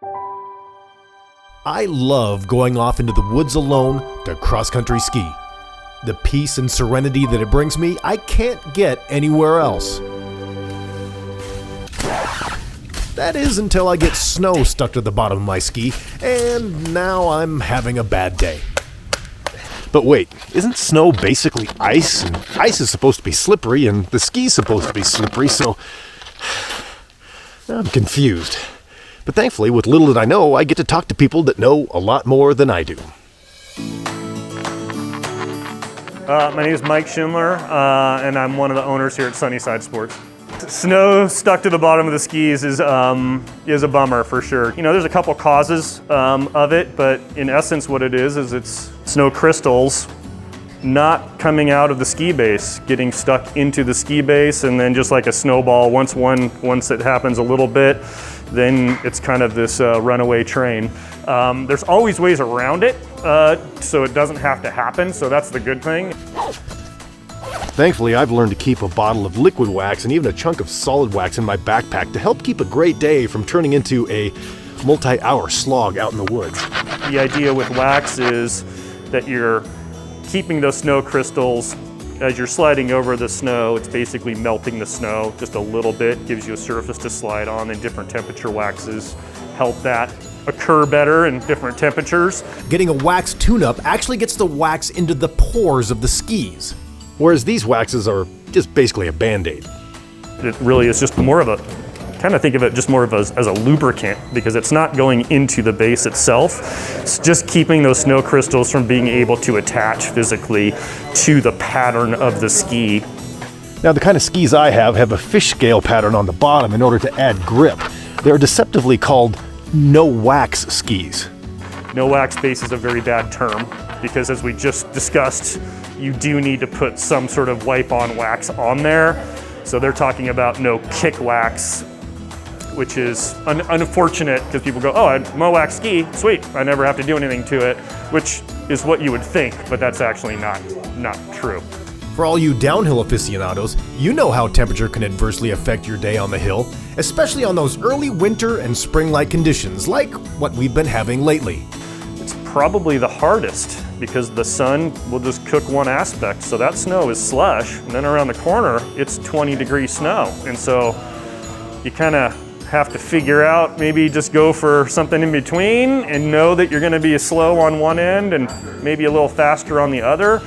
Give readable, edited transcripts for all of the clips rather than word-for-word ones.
I love going off into the woods alone to cross-country ski. The peace and serenity that it brings me, I can't get anywhere else. That is until I get snow stuck to the bottom of my ski, and now I'm having a bad day. But wait, isn't snow basically ice? And ice is supposed to be slippery, and the ski's supposed to be slippery, so I'm confused. But thankfully, with little that I know, I get to talk to people that know a lot more than I do. My name is Mike Schindler, and I'm one of the owners here at Sunnyside Sports. Snow stuck to the bottom of the skis is a bummer for sure. You know, there's a couple causes of it, but in essence what it is it's snow crystals not coming out of the ski base, getting stuck into the ski base, and then just like a snowball, once it happens a little bit, then it's kind of this runaway train. There's always ways around it, so it doesn't have to happen, so that's the good thing. Thankfully, I've learned to keep a bottle of liquid wax and even a chunk of solid wax in my backpack to help keep a great day from turning into a multi-hour slog out in the woods. The idea with wax is that you're keeping those snow crystals. As you're sliding over the snow, it's basically melting the snow just a little bit, gives you a surface to slide on, and different temperature waxes help that occur better in different temperatures. Getting a wax tune-up actually gets the wax into the pores of the skis. Whereas these waxes are just basically a Band-Aid. It really is just more of a, kind of think of it just more of as a lubricant, because it's not going into the base itself. It's just keeping those snow crystals from being able to attach physically to the pattern of the ski. Now, the kind of skis I have a fish scale pattern on the bottom in order to add grip. They're deceptively called no-wax skis. No-wax base is a very bad term, because as we just discussed, you do need to put some sort of wipe-on wax on there. So they're talking about no kick wax, which is unfortunate because people go, oh, I'm a wax ski, sweet, I never have to do anything to it, which is what you would think, but that's actually not true. For all you downhill aficionados, you know how temperature can adversely affect your day on the hill, especially on those early winter and spring-like conditions like what we've been having lately. It's probably the hardest because the sun will just cook one aspect. So that snow is slush, and then around the corner, it's 20-degree snow. And so you kind of have to figure out, maybe just go for something in between and know that you're gonna be slow on one end and maybe a little faster on the other.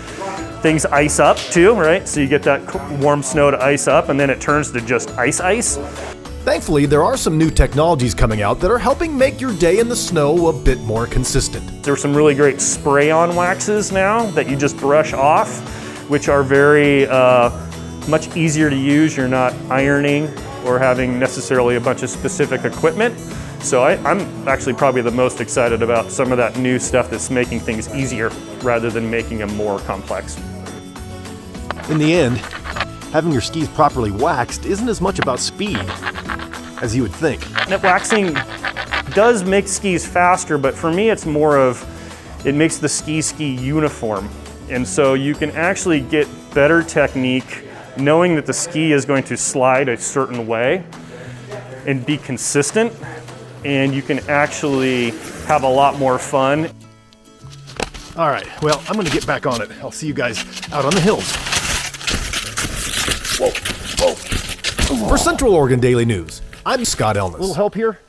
Things ice up too, right? So you get that warm snow to ice up, and then it turns to just ice. Thankfully, there are some new technologies coming out that are helping make your day in the snow a bit more consistent. There's some really great spray-on waxes now that you just brush off, which are very much easier to use. You're not ironing or having necessarily a bunch of specific equipment. So I'm actually probably the most excited about some of that new stuff that's making things easier rather than making them more complex. In the end, having your skis properly waxed isn't as much about speed as you would think. Net waxing does make skis faster, but for me it's more of, it makes the ski uniform. And so you can actually get better technique knowing that the ski is going to slide a certain way and be consistent, and you can actually have a lot more fun. All right, well, I'm gonna get back on it. I'll see you guys out on the hills. Whoa. For Central Oregon Daily News, I'm Scott Elmas. A little help here?